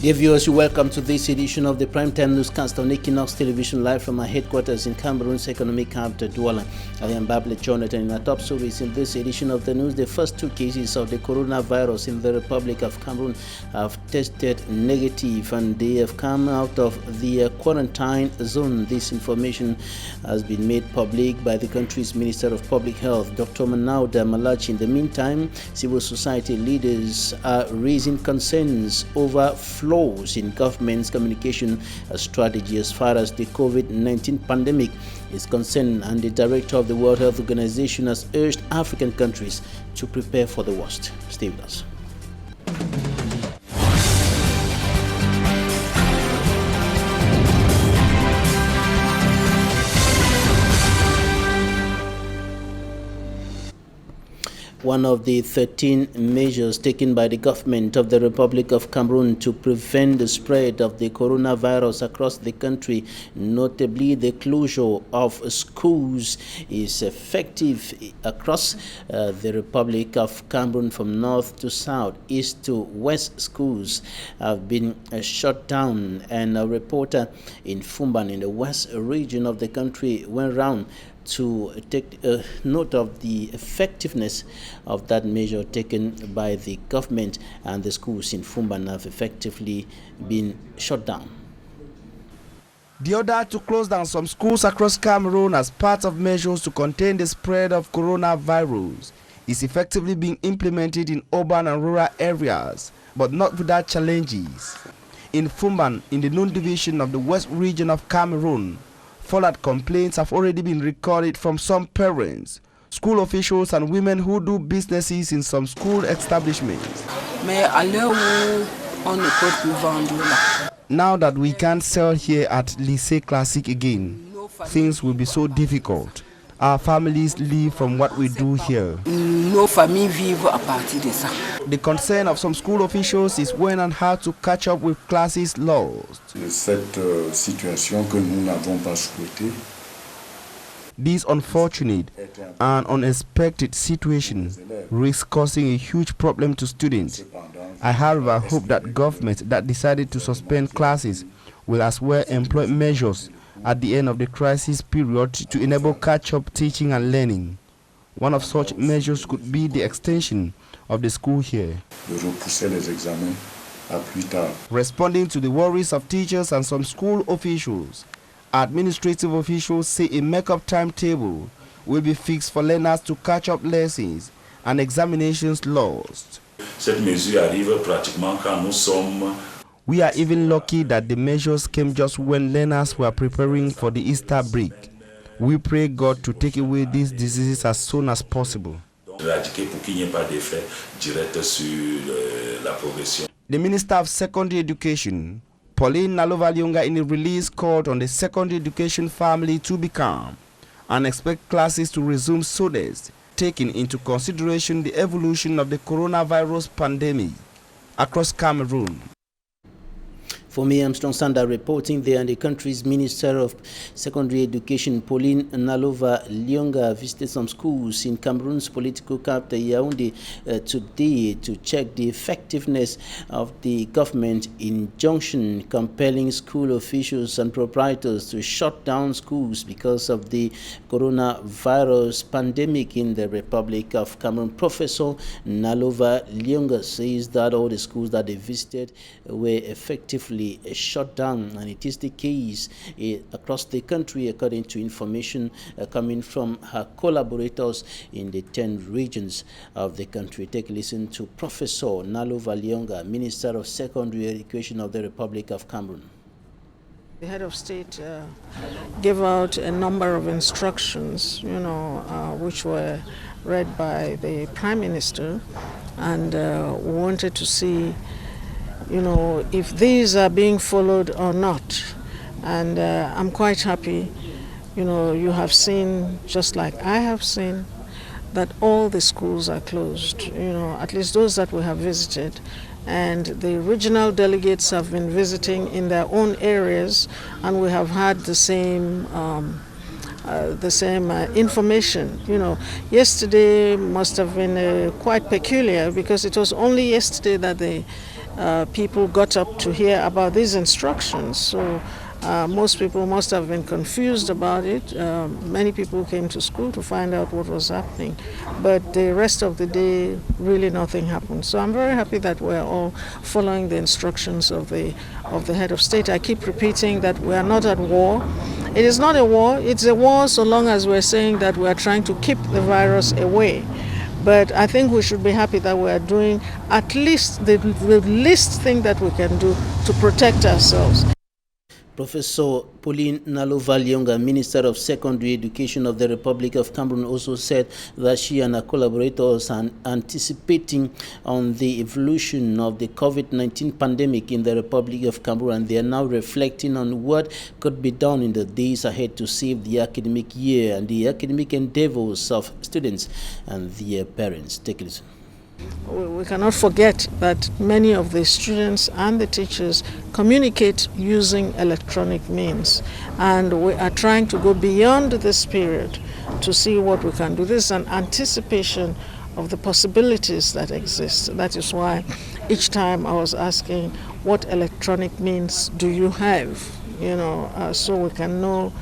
Dear viewers, you're welcome to this edition of the Primetime Newscast on Equinoxe Television, live from our headquarters in Cameroon's economic capital, Douala. I am Bablet Jonathan. In our top stories in this edition of the news, the first 2 cases of the coronavirus in the Republic of Cameroon have tested negative and they have come out of the quarantine zone. This information has been made public by the country's Minister of Public Health, Dr. Manauda Malachi. In the meantime, civil society leaders are raising concerns over flaws in government's communication strategy as far as the COVID-19 pandemic is concerned, and the director of the World Health Organization has urged African countries to prepare for the worst. Stay with us. One of the 13 measures taken by the government of the Republic of Cameroon to prevent the spread of the coronavirus across the country, notably the closure of schools, is effective across the Republic of Cameroon from north to south, east to west. Schools have been shut down, and a reporter in Fumban in the west region of the country went around to take note of the effectiveness of that measure taken by the government, and the schools in Fumban have effectively been shut down. The order to close down some schools across Cameroon as part of measures to contain the spread of coronavirus is effectively being implemented in urban and rural areas, but not without challenges. In Fumban, in the Noon Division of the West region of Cameroon, fallout complaints have already been recorded from some parents, school officials, and women who do businesses in some school establishments. Now that we can't sell here at Lycée Classique again, things will be so difficult. Our families live from what we do here. The concern of some school officials is when and how to catch up with classes lost. This unfortunate and unexpected situation risks causing a huge problem to students. I however hope that government that decided to suspend classes will as well employ measures at the end of the crisis period to enable catch-up teaching and learning. One of such measures could be the extension of the school here. Responding to the worries of teachers and some school officials, administrative officials say a make-up timetable will be fixed for learners to catch up lessons and examinations lost. We are even lucky that the measures came just when learners were preparing for the Easter break. We pray God to take away these diseases as soon as possible. The Minister of Secondary Education, Pauline Nalova-Lyonga, in a release called on the secondary education family to be calm and expect classes to resume soonest, taking into consideration the evolution of the coronavirus pandemic across Cameroon. For me, Armstrong Sanda reporting there, and the country's Minister of Secondary Education, Pauline Nalova-Lyonga, visited some schools in Cameroon's political capital, Yaoundé, today to check the effectiveness of the government injunction compelling school officials and proprietors to shut down schools because of the coronavirus pandemic in the Republic of Cameroon. Professor Nalova-Lyonga says that all the schools that they visited were effectively shut down, and it is the case across the country according to information coming from her collaborators in the 10 regions of the country. Take a listen to Professor Nalova-Lyonga, Minister of Secondary Education of the Republic of Cameroon. The head of state gave out a number of instructions, which were read by the Prime Minister, and wanted to see if these are being followed or not. And I'm quite happy, you have seen, just like I have seen, that all the schools are closed, at least those that we have visited. And the regional delegates have been visiting in their own areas, and we have had the same information. Yesterday must have been quite peculiar, because it was only yesterday that the people got up to hear about these instructions. So most people must have been confused about it. Many people came to school to find out what was happening, but the rest of the day, really nothing happened. So I'm very happy that we're all following the instructions of the head of state. I keep repeating that we are not at war. It is not a war. It's a war so long as we're saying that we are trying to keep the virus away. But I think we should be happy that we are doing at least the least thing that we can do to protect ourselves. Professor Pauline Nalova-Lyonga, Minister of Secondary Education of the Republic of Cameroon, also said that she and her collaborators are anticipating on the evolution of the COVID-19 pandemic in the Republic of Cameroon, and they are now reflecting on what could be done in the days ahead to save the academic year and the academic endeavors of students and their parents. Take it. We cannot forget that many of the students and the teachers communicate using electronic means, and we are trying to go beyond this period to see what we can do. This is an anticipation of the possibilities that exist. That is why each time I was asking, what electronic means do you have? So we can know.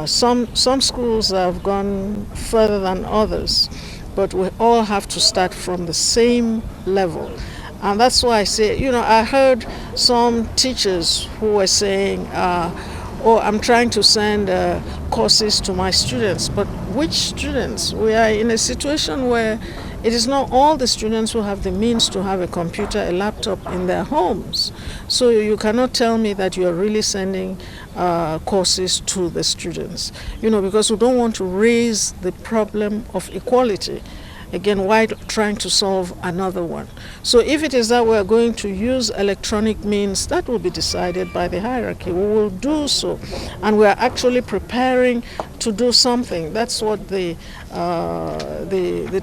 Some schools have gone further than others, but we all have to start from the same level. And that's why I say, I heard some teachers who were saying, I'm trying to send courses to my students. But which students? We are in a situation where it is not all the students who have the means to have a computer, a laptop in their homes. So you cannot tell me that you are really sending courses to the students, because we don't want to raise the problem of equality. Again, while trying to solve another one. So if it is that we are going to use electronic means, that will be decided by the hierarchy. We will do so. And we are actually preparing to do something. That's what the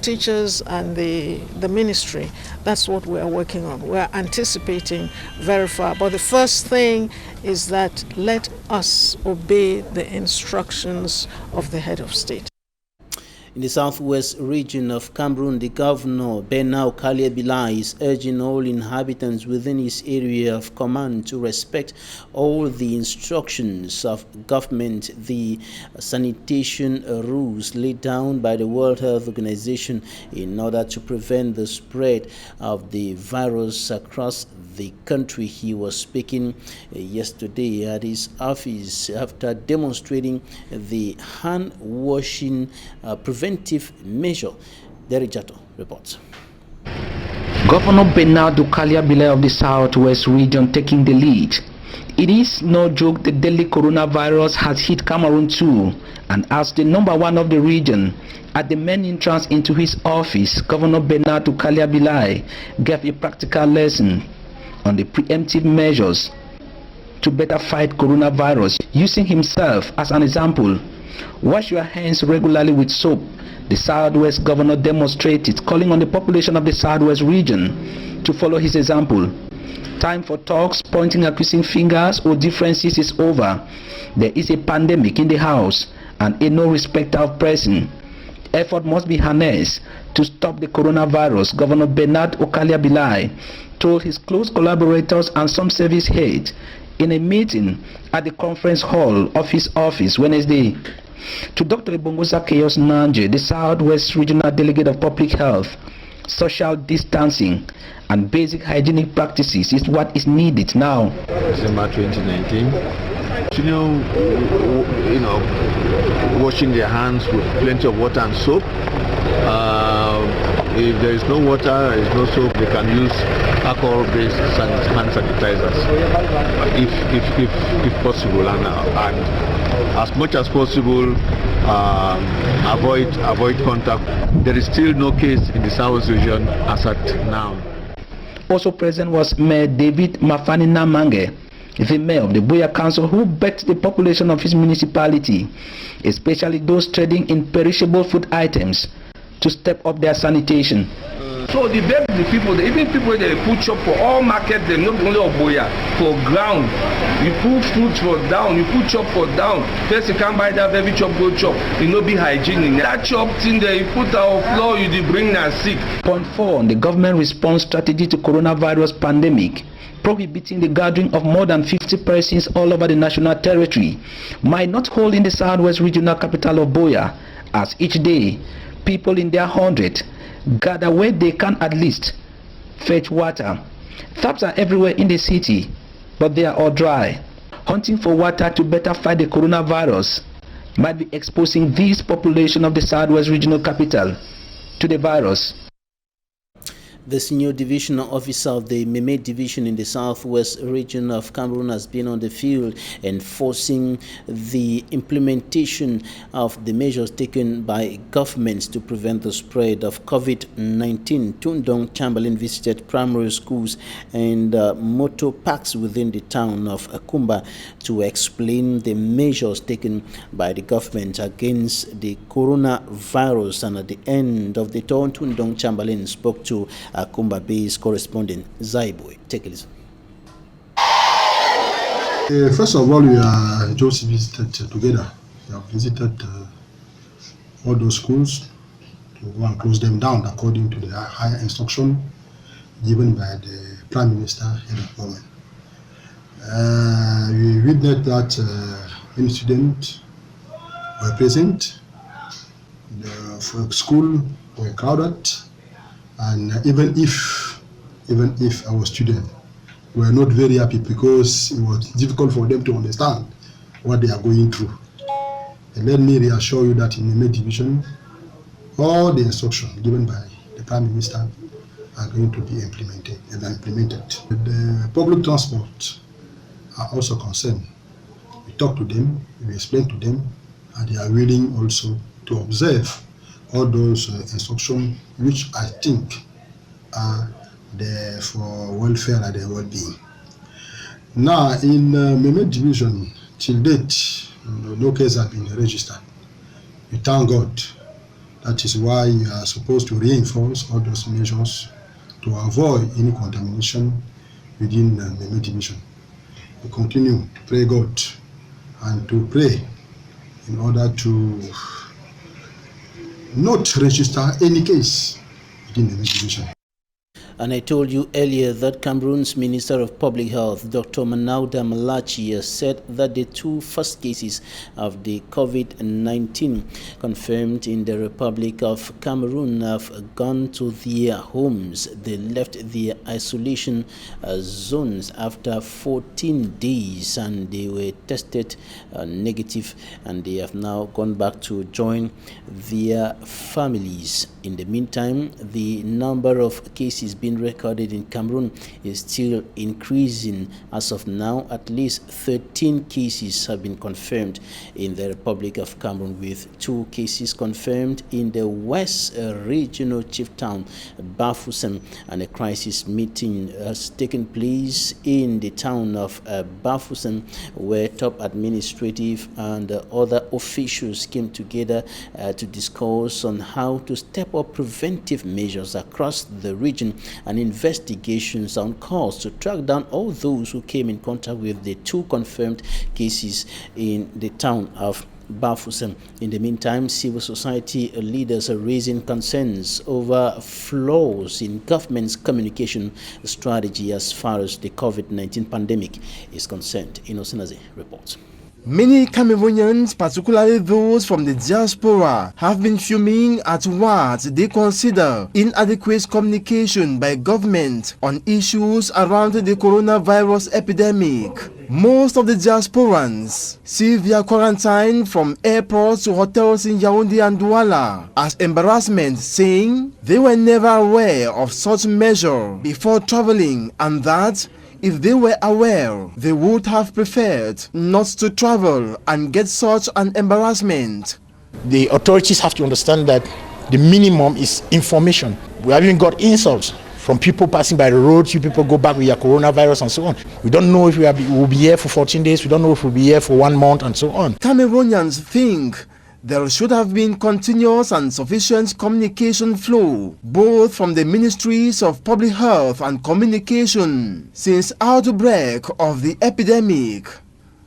teachers and the ministry, that's what we are working on. We are anticipating very far. But the first thing is that let us obey the instructions of the head of state. In the southwest region of Cameroon, the governor, Bernard Okalia-Bilai, is urging all inhabitants within his area of command to respect all the instructions of government, the sanitation rules laid down by the World Health Organization in order to prevent the spread of the virus across the country. He was speaking yesterday at his office after demonstrating the hand-washing preventive measure. Derek Jato reports. Governor Bernard Okalia-Bilai of the Southwest region taking the lead. It is no joke the deadly coronavirus has hit Cameroon too, and as the #1 of the region, at the main entrance into his office, Governor Bernard Okalia-Bilai gave a practical lesson on the preemptive measures to better fight coronavirus, using himself as an example. Wash your hands regularly with soap. The Southwest governor demonstrated, calling on the population of the Southwest region to follow his example. Time for talks, pointing, accusing fingers or differences is over. There is a pandemic in the house and a no respecter of person. Effort must be harnessed to stop the coronavirus, Governor Bernard Okalia-Bilai told his close collaborators and some service heads in a meeting at the conference hall of his office Wednesday. To Dr. Ibongoza Chaos Nanje, the Southwest Regional Delegate of Public Health, social distancing and basic hygienic practices is what is needed now. December 2019, washing their hands with plenty of water and soap. If there is no water, there is no soap, they can use alcohol-based hand sanitizers, if possible, and as much as possible, avoid contact. There is still no case in the South region as at now. Also present was Mayor David Mafani Namange, the mayor of the Buea Council, who begged the population of his municipality, especially those trading in perishable food items, to step up their sanitation. So the people, even people they put chop for all market, them not only Oboya, for ground. You put fruit for down, you put chop for down. First you can't buy that every chop go chop. It no be hygienic. That chop thing there, you put our floor, you bring na sick. Point 4 on the government response strategy to coronavirus pandemic, prohibiting the gathering of more than 50 persons all over the national territory, might not hold in the southwest regional capital of Boya, as each day people in their 100 gather where they can at least fetch water. Taps are everywhere in the city, but they are all dry. Hunting for water to better fight the coronavirus might be exposing this population of the southwest regional capital to the virus. The senior divisional officer of the Meme division in the southwest region of Cameroon has been on the field enforcing the implementation of the measures taken by governments to prevent the spread of COVID-19. Tundong Chamberlain visited primary schools and motor parks within the town of Akumba to explain the measures taken by the government against the coronavirus. And at the end of the tour, Tundong Chamberlain spoke to Akumba Bay's correspondent Zaiboy. Take a listen. First of all, we are just visited together. We have visited all those schools to go and close them down according to the higher instruction given by the Prime Minister and the government. We witnessed that many students were present. The school were crowded. And even if our students were not very happy because it was difficult for them to understand what they are going through. And let me reassure you that in the Meme division, all the instructions given by the Prime Minister are going to be implemented. The public transport are also concerned. We talk to them, we explain to them, and they are willing also to observe all those instructions, which I think are there for welfare and their well-being. Now, in Meme division, till date, no case have been registered. We thank God. That is why we are supposed to reinforce all those measures to avoid any contamination within Meme division. We continue to pray God and to pray in order to not register any case within the division. And I told you earlier that Cameroon's Minister of Public Health, Dr. Manauda Malachi, has said that the two first cases of the COVID-19 confirmed in the Republic of Cameroon have gone to their homes. They left their isolation zones after 14 days and they were tested negative, and they have now gone back to join their families. In the meantime, the number of cases being recorded in Cameroon is still increasing. As of now, at least 13 cases have been confirmed in the Republic of Cameroon, with 2 cases confirmed in the West Regional Chief Town, Bafoussam, and a crisis meeting has taken place in the town of Bafoussam, where top administrative and other officials came together to discuss on how to step up preventive measures across the region, and investigations on calls to track down all those who came in contact with the 2 confirmed cases in the town of Bafoussam. In the meantime, civil society leaders are raising concerns over flaws in government's communication strategy as far as the COVID-19 pandemic is concerned. Innocent reports. Many Cameroonians, particularly those from the diaspora, have been fuming at what they consider inadequate communication by government on issues around the coronavirus epidemic. Most of the diasporans see their quarantine from airports to hotels in Yaoundé and Douala as embarrassment, saying they were never aware of such measure before traveling, and that if they were aware, they would have preferred not to travel and get such an embarrassment. The authorities have to understand that the minimum is information. We haven't got insults from people passing by the road. You people go back with your coronavirus and so on. We don't know if we'll be here for 14 days. We don't know if we'll be here for 1 month and so on. Cameroonians think there should have been continuous and sufficient communication flow, both from the Ministries of Public Health and Communication, since outbreak of the epidemic.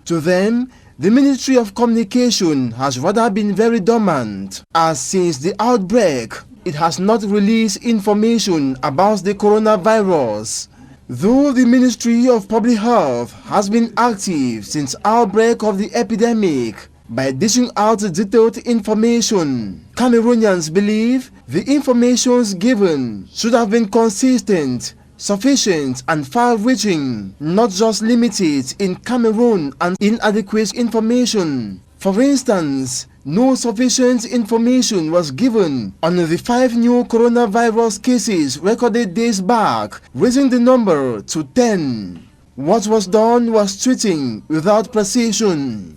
To them, the Ministry of Communication has rather been very dormant, as since the outbreak, it has not released information about the coronavirus. Though the Ministry of Public Health has been active since outbreak of the epidemic by dishing out detailed information, Cameroonians believe the information given should have been consistent, sufficient and far-reaching, not just limited in Cameroon and inadequate information. For instance, no sufficient information was given on the 5 new coronavirus cases recorded days back, raising the number to 10. What was done was treating without precision.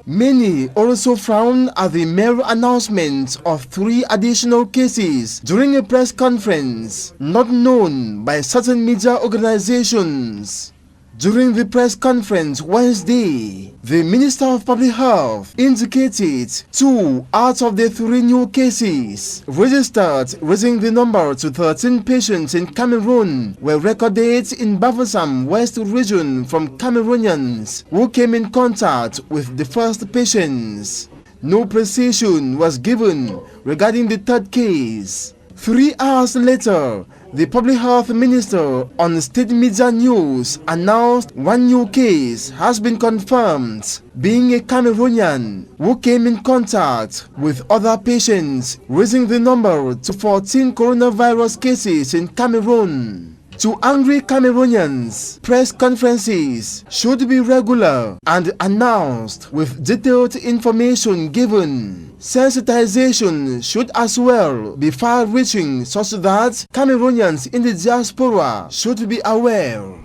Many also frown at the mere announcement of 3 additional cases during a press conference not known by certain media organizations. During the press conference Wednesday, the Minister of Public Health indicated 2 out of the 3 new cases registered, raising the number to 13 patients in Cameroon were recorded in Bafoussam West region from Cameroonians who came in contact with the first patients. No precision was given regarding the 3rd case. 3 hours later, the Public Health Minister on State Media News announced 1 new case has been confirmed, being a Cameroonian who came in contact with other patients, raising the number to 14 coronavirus cases in Cameroon. To angry Cameroonians, press conferences should be regular and announced with detailed information given. Sensitization should as well be far-reaching such that Cameroonians in the diaspora should be aware.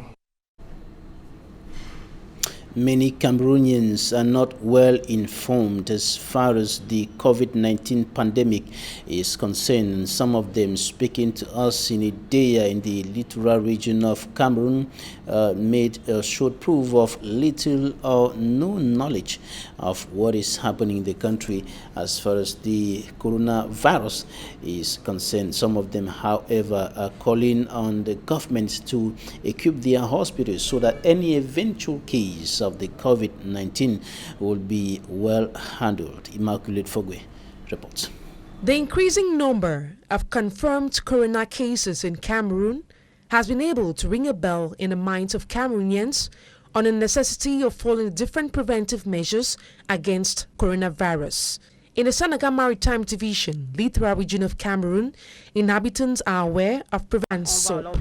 Many Cameroonians are not well informed as far as the COVID-19 pandemic is concerned, and some of them speaking to us in Idea in the littoral region of Cameroon showed proof of little or no knowledge of what is happening in the country as far as the coronavirus is concerned. Some of them, however, are calling on the government to equip their hospitals so that any eventual case of the COVID-19 will be well handled. Immaculate Fogwe reports. The increasing number of confirmed corona cases in Cameroon has been able to ring a bell in the minds of Cameroonians on the necessity of following different preventive measures against coronavirus. In the Senegal Maritime Division, littoral region of Cameroon, inhabitants are aware of preventive soap.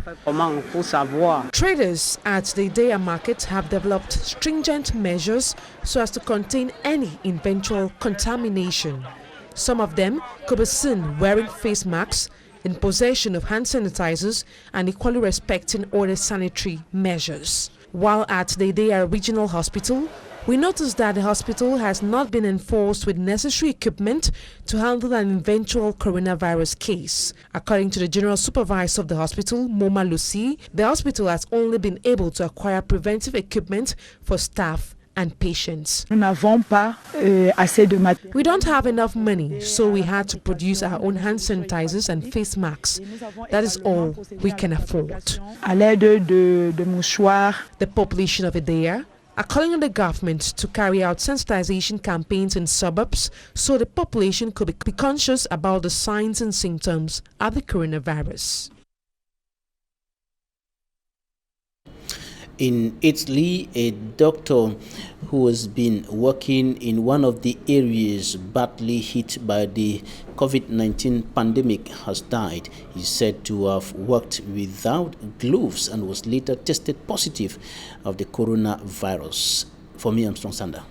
Traders at the Idea market have developed stringent measures so as to contain any eventual contamination. Some of them could be seen wearing face masks, in possession of hand sanitizers, and equally respecting other sanitary measures. While at the Idea Regional Hospital, we noticed that the hospital has not been enforced with necessary equipment to handle an eventual coronavirus case. According to the General Supervisor of the hospital, Moma Lucy, the hospital has only been able to acquire preventive equipment for staff and patients. We don't have enough money, so we had to produce our own hand sanitizers and face masks. That is all we can afford. The population of Idea are calling on the government to carry out sensitization campaigns in suburbs so the population could be conscious about the signs and symptoms of the coronavirus. In Italy, a doctor who has been working in one of the areas badly hit by the COVID-19 pandemic has died. He is said to have worked without gloves and was later tested positive of the coronavirus. For me, Armstrong Sander.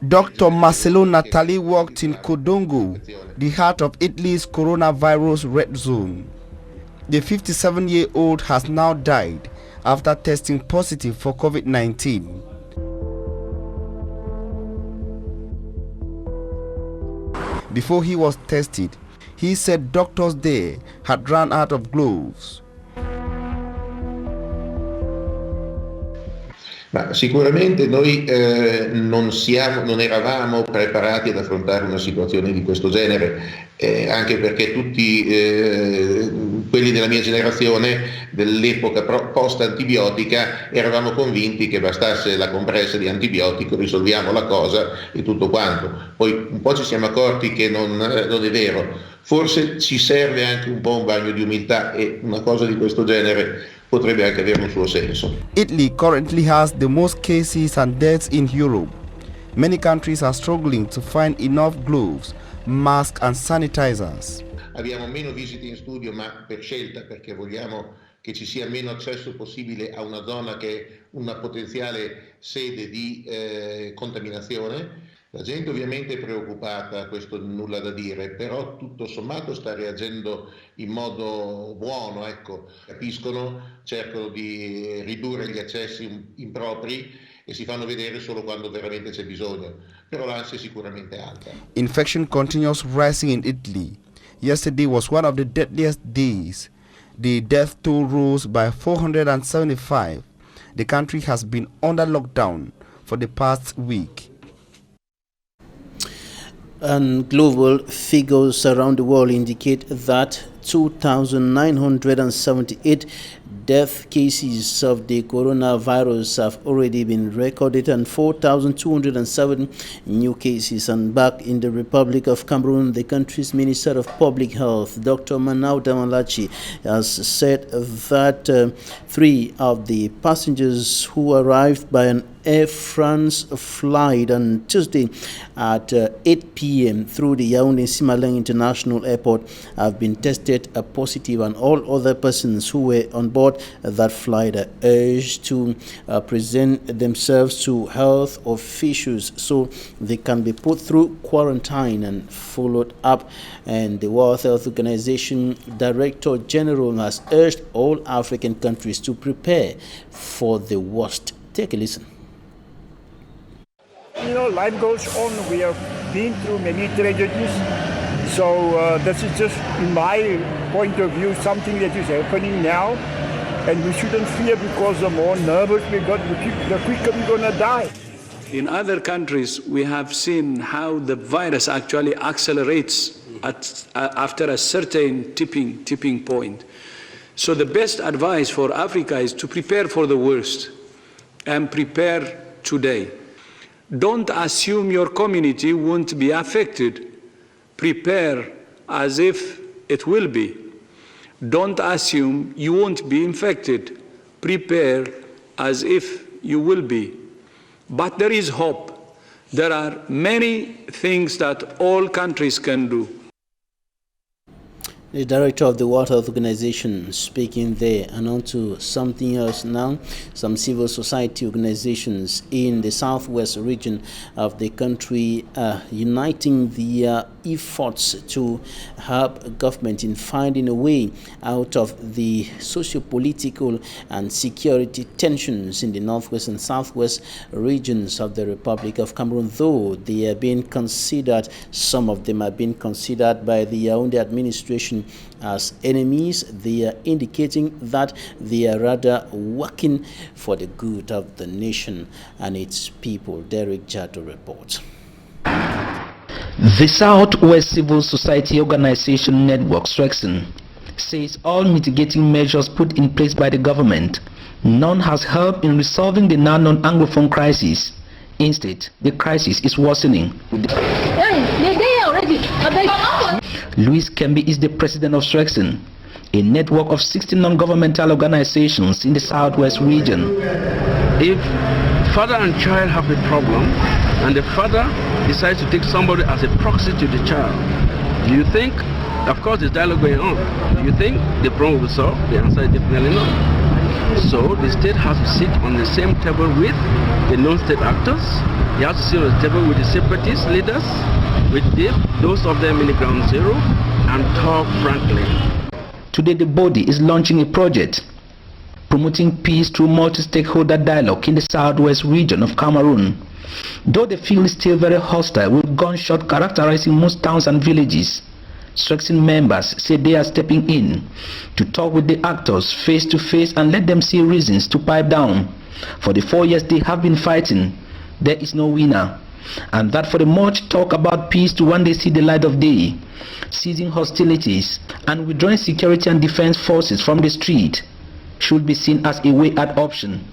Dr. Marcelo Natali worked in Kodongo, the heart of Italy's coronavirus red zone. The 57-year-old has now died after testing positive for COVID-19. Before he was tested, he said doctors there had run out of gloves. Ma sicuramente noi non eravamo preparati ad affrontare una situazione di questo genere, anche perché tutti quelli della mia generazione, dell'epoca post-antibiotica, eravamo convinti che bastasse la compressa di antibiotico, risolviamo la cosa e tutto quanto. Poi un po' ci siamo accorti che non è vero, forse ci serve anche un po' un bagno di umiltà e una cosa di questo genere potrebbe anche avere un suo senso. Italy currently has the most cases and deaths in Europe. Many countries are struggling to find enough gloves, masks and sanitizers. Abbiamo meno visite in studio, ma per scelta, perché vogliamo che ci sia meno accesso possibile a una zona che è una potenziale sede di contaminazione. La gente ovviamente è preoccupata, questo nulla da dire, però tutto sommato sta reagendo in modo buono, ecco. Capiscono, cercano di ridurre gli accessi impropri e si fanno vedere solo quando veramente c'è bisogno, però l'ansia è sicuramente alta. Infection continues rising in Italy. Yesterday was one of the deadliest days. The death toll rose by 475. The country has been under lockdown for the past week. And global figures around the world indicate that 2,978 death cases of the coronavirus have already been recorded and 4,207 new cases. And back in the Republic of Cameroon, the country's Minister of Public Health, Dr. Manau Damalachi, has said that 3 of the passengers who arrived by an Air France flight on Tuesday at 8 p.m. through the Yaoundé-Simaleng International Airport have been tested positive, and all other persons who were on board that flight are urged to present themselves to health officials so they can be put through quarantine and followed up. And the World Health Organization Director General has urged all African countries to prepare for the worst. Take a listen. You know, life goes on. We have been through many tragedies. So this is just, in my point of view, something that is happening now. And we shouldn't fear, because the more nervous we got, the quicker we're going to die. In other countries, we have seen how the virus actually accelerates after a certain tipping point. So the best advice for Africa is to prepare for the worst and prepare today. Don't assume your community won't be affected. Prepare as if it will be. Don't assume you won't be infected. Prepare as if you will be. But there is hope. There are many things that all countries can do. The director of the World Health Organization speaking there. And on to something else now. Some civil society organizations in the southwest region of the country are uniting their efforts to help government in finding a way out of the socio-political and security tensions in the northwest and southwest regions of the Republic of Cameroon. Though they are being considered, some of them are being considered by the Yaoundé administration as enemies, they are indicating that they are rather working for the good of the nation and its people. Derek Jato reports. The Southwest Civil Society Organization Network, Swexen, says all mitigating measures put in place by the government, none has helped in resolving the now known Anglophone crisis. Instead, the crisis is worsening. Louis Kembe is the president of Swexen, a network of 60 non-governmental organizations in the Southwest region. If father and child have a problem, and the father decides to take somebody as a proxy to the child, do you think, of course there's dialogue going on, do you think the problem will be solved? The answer is definitely no. So the state has to sit on the same table with the non-state actors. He has to sit on the table with the separatist leaders, with those of them in the ground zero, and talk frankly. Today the body is launching a project promoting peace through multi-stakeholder dialogue in the southwest region of Cameroon. Though the field is still very hostile, with gunshot characterizing most towns and villages, Swexen members say they are stepping in to talk with the actors face to face and let them see reasons to pipe down. For the 4 years they have been fighting, there is no winner. And that for the much talk about peace to one day see the light of day, ceasing hostilities and withdrawing security and defense forces from the street should be seen as a way out option.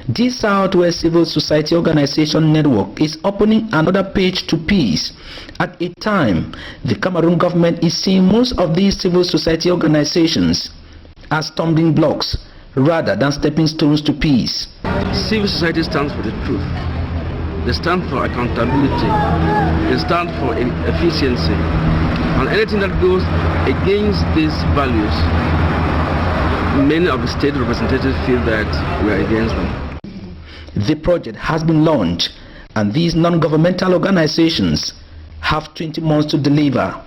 This Southwest Civil Society Organization Network is opening another page to peace at a time the Cameroon government is seeing most of these civil society organizations as stumbling blocks rather than stepping stones to peace. Civil society stands for the truth. They stand for accountability. They stand for efficiency. And anything that goes against these values, many of the state representatives feel that we are against them. The project has been launched and these non-governmental organizations have 20 months to deliver.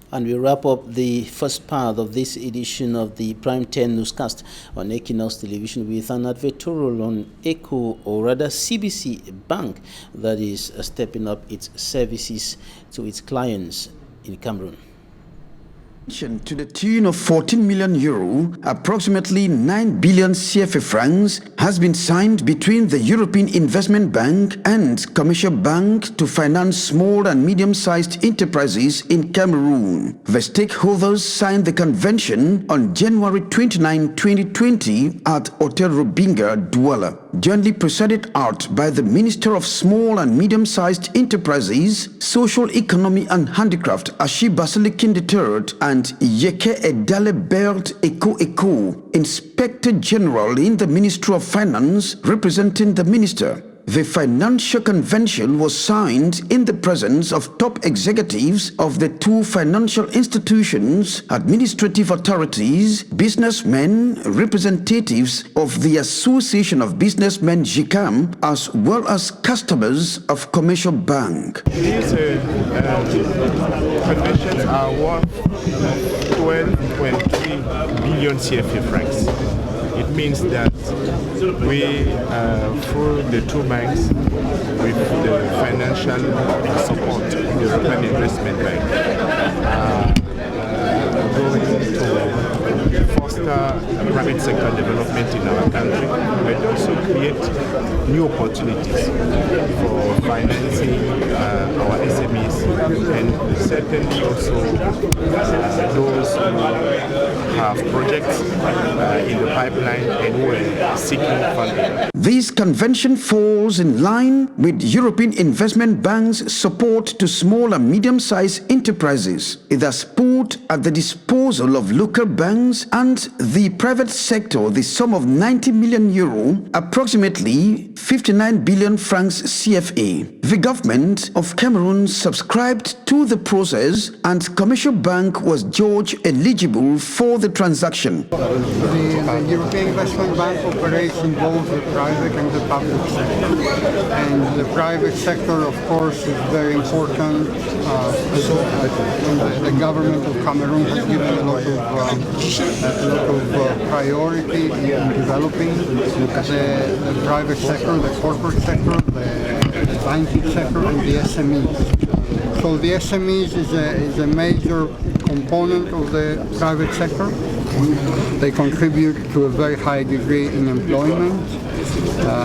And we wrap up the first part of this edition of the Prime 10 newscast on Equinoxe Television with an advertorial on Eco, or rather CBC Bank, that is stepping up its services to its clients in Cameroon. To the tune of 14 million euro, approximately 9 billion CFA francs, has been signed between the European Investment Bank and Commercial Bank to finance small and medium-sized enterprises in Cameroon. The stakeholders signed the convention on January 29, 2020 at Hotel Robinga, Douala, jointly presided out by the Minister of Small and Medium-Sized Enterprises, Social Economy and Handicraft, Ashi Basilikin III, and Yeke Edale Bert Eko, Inspector General in the Ministry of Finance, representing the Minister. The financial convention was signed in the presence of top executives of the two financial institutions, administrative authorities, businessmen, representatives of the Association of Businessmen GICAM, as well as customers of Commercial Bank. These conventions are worth 12.3 billion CFA francs. It means that we, through the two banks, with the financial support of the European Investment Bank, going to foster private sector development in our country, but also create new opportunities for financing our SMEs, and certainly also those who have projects in the pipeline and who are seeking funding. This convention falls in line with European Investment Bank's support to small and medium-sized enterprises. It has put at the disposal of local banks and the private sector the sum of 90 million euro, approximately 59 billion francs CFA. The government of Cameroon subscribed to the process and Commercial Bank was judged eligible for the transaction. The European Investment Bank operates in both the private and the public sector. And the private sector, of course, is very important. The government of Cameroon has given a lot of priority in developing the private sector, the corporate sector, the banking sector, and the SMEs. So the SMEs is a major component of the private sector. They contribute to a very high degree in employment,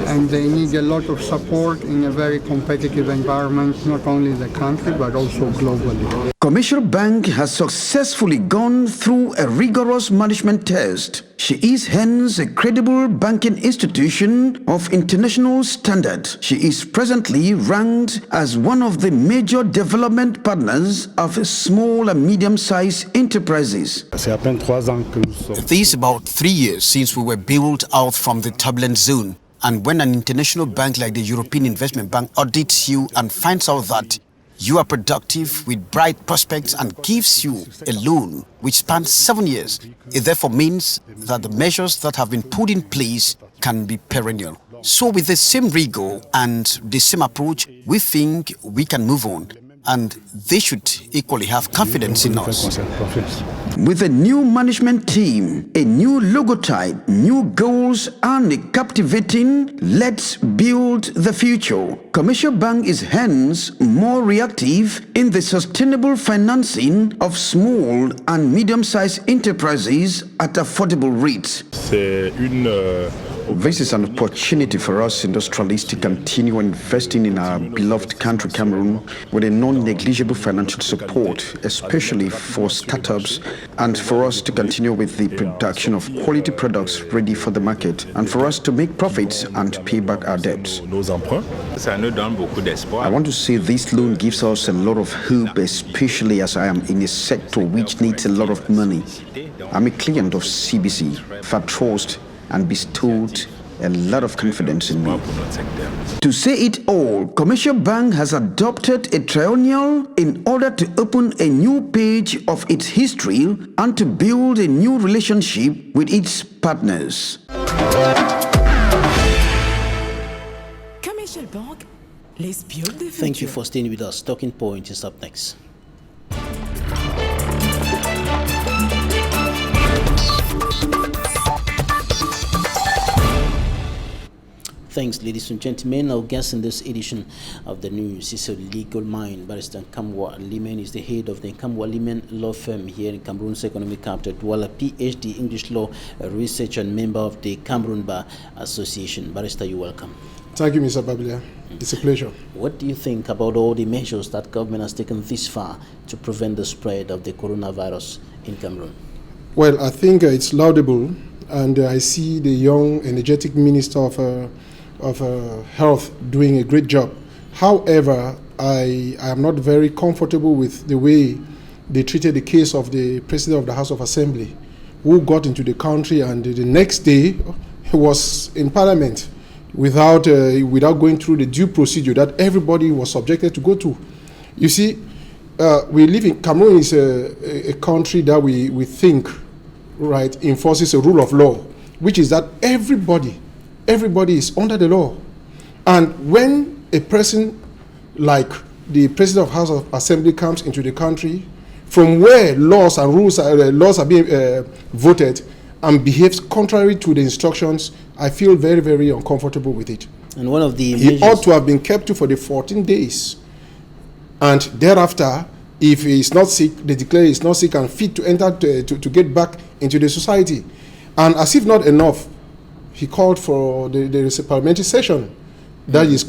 and they need a lot of support in a very competitive environment, not only in the country, but also globally. Commercial Bank has successfully gone through a rigorous management test. She is hence a credible banking institution of international standard. She is presently ranked as one of the major development partners of small and medium-sized enterprises. It is about 3 years since we were bailed out from the turbulent zone. And when an international bank like the European Investment Bank audits you and finds out that you are productive with bright prospects and gives you a loan which spans 7 years, it therefore means that the measures that have been put in place can be perennial. So with the same rigor and the same approach, we think we can move on, and they should equally have confidence in us. With a new management team, a new logotype, new goals, and a captivating "Let's build the future," Commercial Bank is hence more reactive in the sustainable financing of small and medium-sized enterprises at affordable rates. This is an opportunity for us industrialists to continue investing in our beloved country Cameroon with a non-negligible financial support, especially for startups, and for us to continue with the production of quality products ready for the market, and for us to make profits and pay back our debts. I want to say this loan gives us a lot of hope, especially as I am in a sector which needs a lot of money. I'm a client of CBC that trust and bestowed a lot of confidence in me. To say it all, Commercial Bank has adopted a triennial in order to open a new page of its history and to build a new relationship with its partners. Commercial Bank, let's build the future. Thank you for staying with us. Talking Point is up next. Thanks, ladies and gentlemen. Our guest in this edition of the news is a legal mind. Barrister Kamwa Limen is the head of the Kamwa Limen law firm here in Cameroon's economic capital, Douala, PhD English law researcher and member of the Cameroon Bar Association. Barrister, you're welcome. Thank you, Mr. Bablia. It's a pleasure. What do you think about all the measures that government has taken this far to prevent the spread of the coronavirus in Cameroon? Well, I think it's laudable, and I see the young, energetic Minister of Health doing a great job. However, I am not very comfortable with the way they treated the case of the President of the House of Assembly, who got into the country and the next day he was in Parliament without going through the due procedure that everybody was subjected to go to. You see, we live in Cameroon is a country that we think, right, enforces a rule of law, which is that everybody is under the law. And when a person like the President of House of Assembly comes into the country, from where laws and rules laws are being voted, and behaves contrary to the instructions, I feel very, very uncomfortable with it. And one of the he ought to have been kept for the 14 days. And thereafter, if he is not sick, they declare he is not sick and fit to enter to get back into the society. And as if not enough, he called for the parliamentary session that is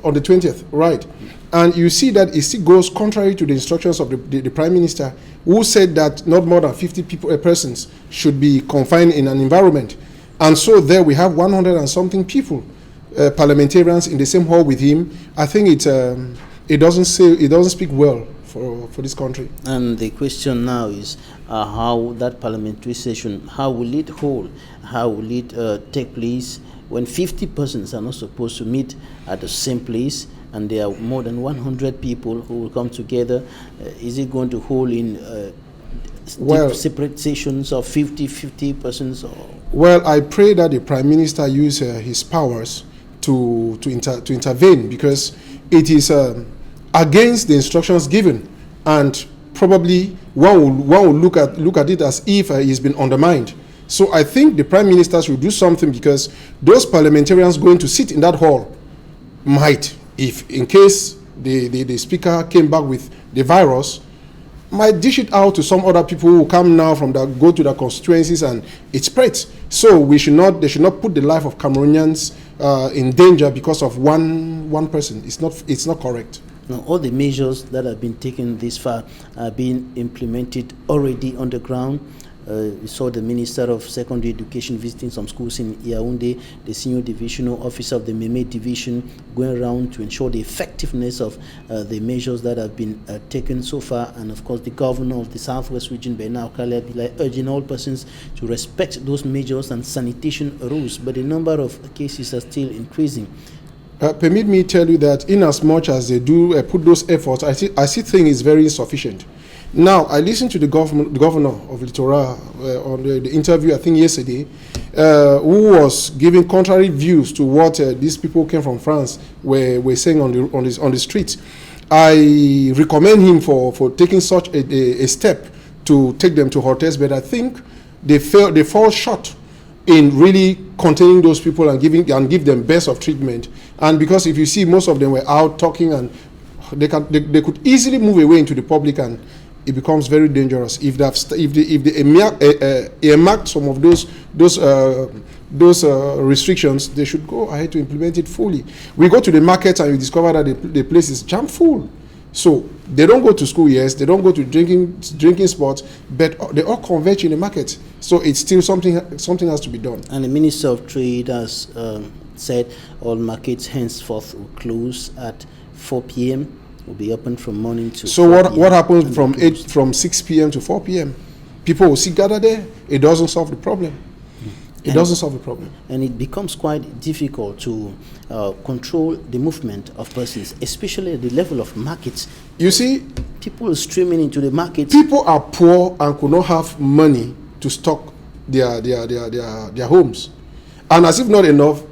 on the 20th, right? And you see that it still goes contrary to the instructions of the Prime Minister, who said that not more than 50 persons should be confined in an environment. And so there we have 100 and something people, parliamentarians in the same hall with him. I think it doesn't speak well for this country. And the question now is how that parliamentary session, how will it hold? How will it take place when 50 persons are not supposed to meet at the same place, and there are more than 100 people who will come together? Is it going to hold in separate sessions of 50 persons? Well, I pray that the Prime Minister use his powers to intervene, because it is against the instructions given, and probably one will look at it as if he's been undermined. So I think the Prime Minister should do something, because those parliamentarians going to sit in that hall might, if in case the speaker came back with the virus, might dish it out to some other people who come now go to the constituencies, and it spreads. So they should not put the life of Cameroonians in danger because of one person. It's not correct. Now, all the measures that have been taken this far are being implemented already on the ground. We saw the Minister of Secondary Education visiting some schools in Yaoundé, the Senior Divisional Officer of the Meme Division going around to ensure the effectiveness of the measures that have been taken so far, and of course the Governor of the Southwest Region, Bernard Kalebila, urging all persons to respect those measures and sanitation rules, but the number of cases are still increasing. Permit me tell you that in as much as they do put those efforts, I see things is very insufficient. Now, I listened to the governor of Littoral on the interview, I think yesterday, who was giving contrary views to what these people came from France were saying on the streets. I recommend him for taking such a step to take them to hotels, but I think they fall short in really containing those people and give them best of treatment. And because if you see, most of them were out talking, and they could easily move away into the public, and it becomes very dangerous. If they enact some of those restrictions, they should go ahead to implement it fully. We go to the market and you discover that the place is jam full. So they don't go to school, yes, they don't go to drinking spots, but they all converge in the market. So it's still something has to be done. And the Minister of Trade has said all markets henceforth will close at 4 p.m. will be open from morning to. So what happens from 6 p.m. to 4 p.m.? People will gather there. It doesn't solve the problem. It doesn't solve the problem. And it becomes quite difficult to control the movement of persons, especially at the level of markets. You see, people streaming into the markets. People are poor and could not have money to stock their homes. And as if not enough,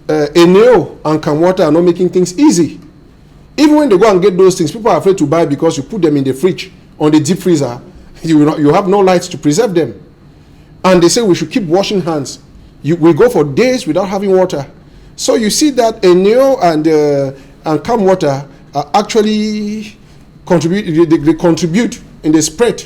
Eneo and Kamwata are not making things easy. Even when they go and get those things, people are afraid to buy because you put them in the fridge, on the deep freezer. You have no lights to preserve them. And they say we should keep washing hands. We go for days without having water. So you see that Eneo and Calm Water actually contribute in the spread,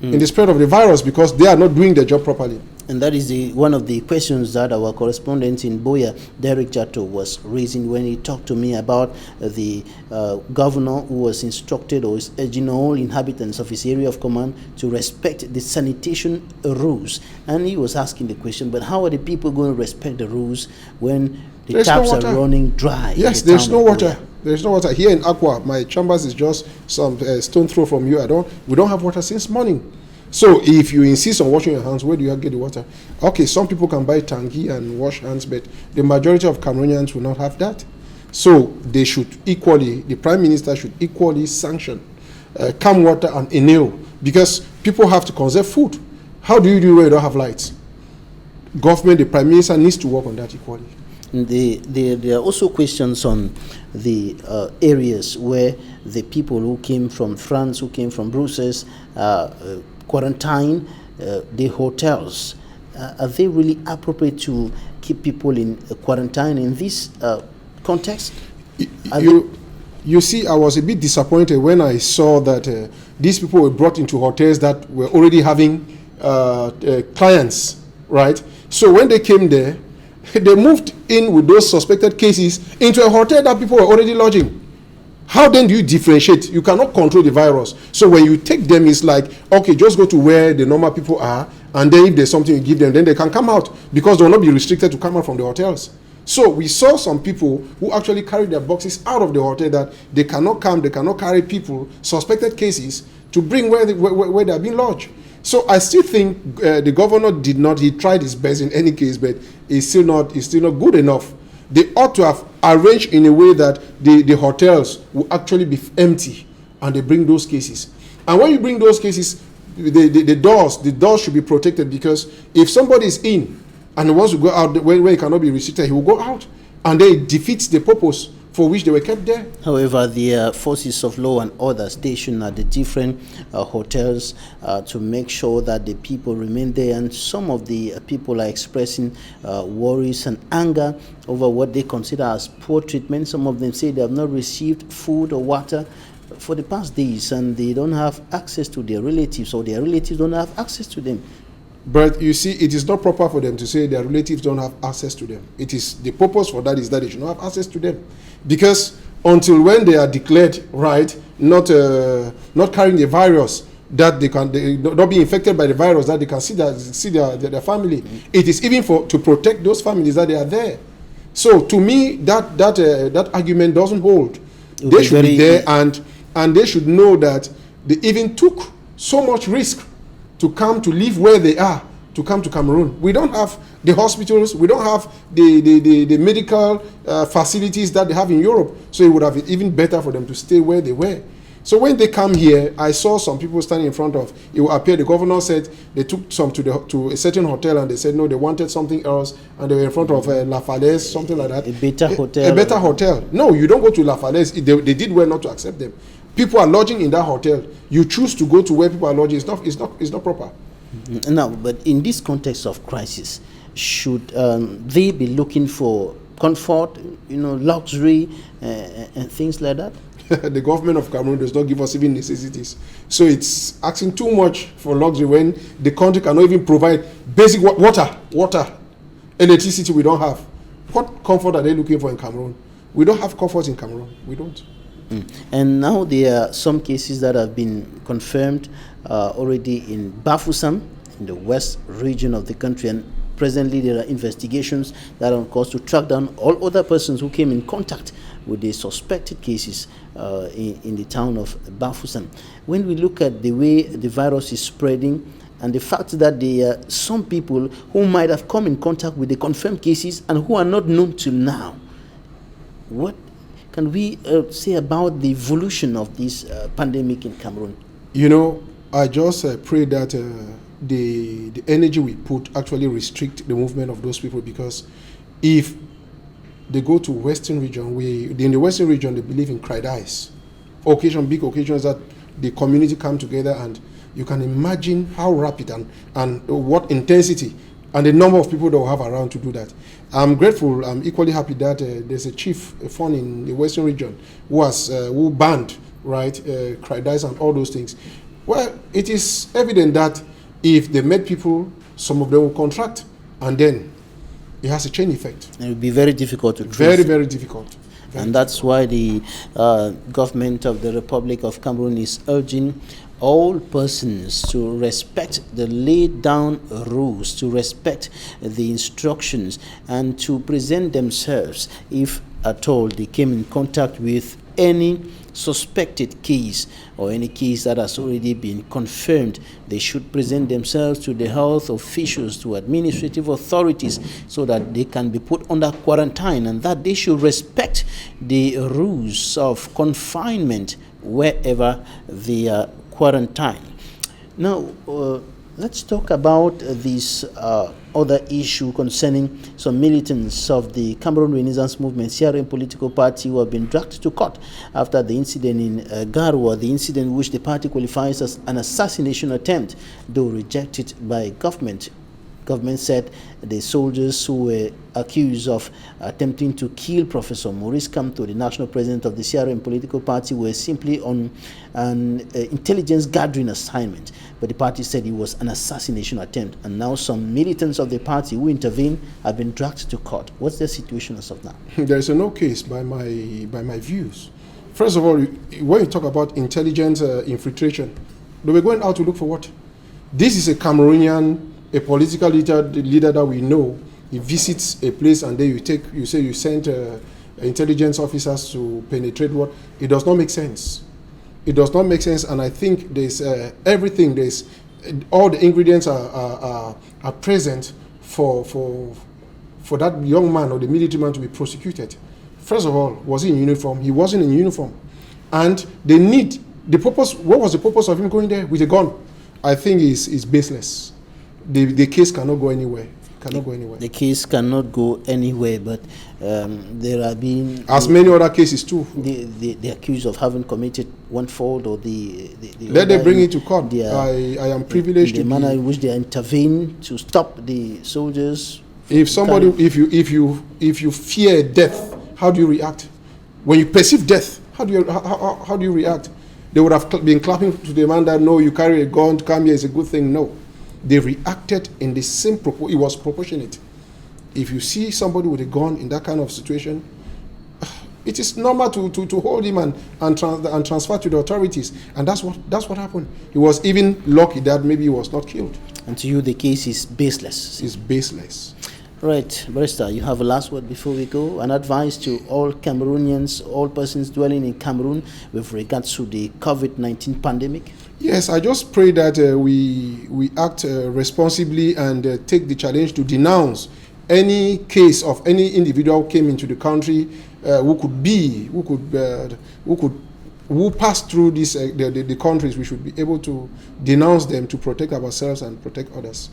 in the spread of the virus, because they are not doing their job properly. And that is one of the questions that our correspondent in Boya, Derek Jato, was raising when he talked to me about the governor who was instructed or is urging all inhabitants of his area of command to respect the sanitation rules. And he was asking the question, but how are the people going to respect the rules when the taps are running dry? Yes, there's no water. There's no water. Here in Aqua, my chambers is just some stone throw from you. We don't have water since morning. So if you insist on washing your hands, where do you get the water? Okay, some people can buy tangi and wash hands, but the majority of Cameroonians will not have that. So they should equally, the Prime Minister should equally sanction Calm Water and Eneo, because people have to conserve food. How do you do when you don't have lights? Government, the Prime Minister needs to work on that equally. There are also questions on the areas where the people who came from France, who came from Brussels, quarantine, the hotels. Are they really appropriate to keep people in quarantine in this context? You see, I was a bit disappointed when I saw that these people were brought into hotels that were already having clients, right? So when they came there, they moved in with those suspected cases into a hotel that people were already lodging. How then do you differentiate? You cannot control the virus. So when you take them, it's like, okay, just go to where the normal people are, and then if there's something you give them, then they can come out, because they will not be restricted to come out from the hotels. So we saw some people who actually carried their boxes out of the hotel, that they cannot come, they cannot carry people, suspected cases, to bring where they are being lodged. So I still think the governor he tried his best in any case, but it's still not good enough. They ought to have arranged in a way that the hotels will actually be empty, and they bring those cases. And when you bring those cases, the doors should be protected, because if somebody is in and he wants to go out where he cannot be restricted, he will go out, and then it defeats the purpose for which they were kept there. However, the forces of law and order stationed at the different hotels to make sure that the people remain there, and some of the people are expressing worries and anger over what they consider as poor treatment. Some of them say they have not received food or water for the past days, and they don't have access to their relatives, or their relatives don't have access to them. But you see, it is not proper for them to say their relatives don't have access to them. It is, the purpose for that is that they should not have access to them. Because until when they are declared right, not carrying the virus, that they not be infected by the virus, that they can see their family. It is even to protect those families that they are there. So to me, that argument doesn't hold. They should be there, and they should know that they even took so much risk to come to live where they are, to come to Cameroon. We don't have the hospitals, we don't have the medical facilities that they have in Europe. So it would have been even better for them to stay where they were. So when they come here, I saw some people standing in front of, it will appear the governor said they took some to a certain hotel, and they said no, they wanted something else, and they were in front of La Falaise, something like that. A better hotel. A better hotel. No, you don't go to La Falaise. They did well not to accept them. people are lodging in that hotel, you choose to go to where people are lodging. It's not proper. Now, but in this context of crisis, should they be looking for comfort, luxury, and things like that? The government of Cameroon does not give us even necessities. So it's asking too much for luxury when the country cannot even provide basic water, electricity we don't have. What comfort are they looking for in Cameroon? We don't have comfort in Cameroon. We don't. And now there are some cases that have been confirmed already in Bafoussam, in the west region of the country, and presently there are investigations that are on course to track down all other persons who came in contact with the suspected cases in the town of Bafoussam. When we look at the way the virus is spreading and the fact that there are some people who might have come in contact with the confirmed cases and who are not known till now, what can we say about the evolution of this pandemic in Cameroon? I just pray that the energy we put actually restrict the movement of those people, because if they go to Western region, in the Western region they believe in Kridais, big occasions that the community come together, and you can imagine how rapid and what intensity and the number of people that will have around to do that. I'm grateful, I'm equally happy that there's a chief, a fund in the Western region who banned, Kridais and all those things. Well, it is evident that if they met people, some of them will contract, and then it has a chain effect. It will be very difficult to trace. Very, very difficult. And that's why the government of the Republic of Cameroon is urging all persons to respect the laid down rules, to respect the instructions, and to present themselves if at all they came in contact with any suspected case or any case that has already been confirmed. They should present themselves to the health officials, to administrative authorities, so that they can be put under quarantine, and that they should respect the rules of confinement wherever they are quarantined. Now, let's talk about this other issue concerning some militants of the Cameroon Renaissance Movement, CRM political party, who have been dragged to court after the incident in Garoua, the incident which the party qualifies as an assassination attempt, though rejected by government. Government said the soldiers who were accused of attempting to kill Professor Maurice Kamto, the national president of the CRM political party, were simply on an intelligence gathering assignment. But the party said it was an assassination attempt, and now some militants of the party who intervened have been dragged to court. What's the situation as of now? There is no case by my views. First of all, when you talk about intelligence infiltration, they were going out to look for what? This is a Cameroonian, a political leader that we know. He visits a place and then you say you sent intelligence officers to penetrate what? It does not make sense. It does not make sense, and I think there's everything. There's all the ingredients are present for that young man or the military man to be prosecuted. First of all, was he in uniform? He wasn't in uniform, and they need the purpose. What was the purpose of him going there with a gun? I think is baseless. The case cannot go anywhere. The case cannot go anywhere, but there have been as many other cases too. The accused of having committed one fault or let them bring it to court. I am privileged the manner in which they intervene to stop the soldiers. If somebody, if you fear death, how do you react? When you perceive death, how do you react? They would have been clapping to the man that no, you carry a gun to come here is a good thing. No. They reacted in the same it was proportionate. If you see somebody with a gun in that kind of situation, it is normal to hold him and transfer to the authorities, and that's what happened. He was even lucky that maybe he was not killed. And to you, the case is baseless. It's baseless. Right, Barrister, you have a last word before we go. An advice to all Cameroonians, all persons dwelling in Cameroon with regards to the COVID-19 pandemic? Yes, I just pray that we act responsibly and take the challenge to denounce any case of any individual who came into the country who passed through the countries. We should be able to denounce them to protect ourselves and protect others.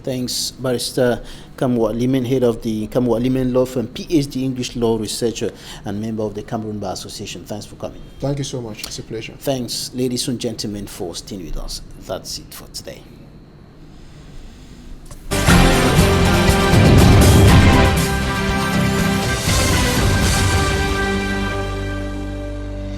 Thank Thanks, Barrister Kamwa Limen, head of the Kamwa Limen Law Firm, PhD English Law Researcher and member of the Cameroon Bar Association. Thanks for coming. Thank you so much. It's a pleasure. Thanks, ladies and gentlemen, for staying with us. That's it for today.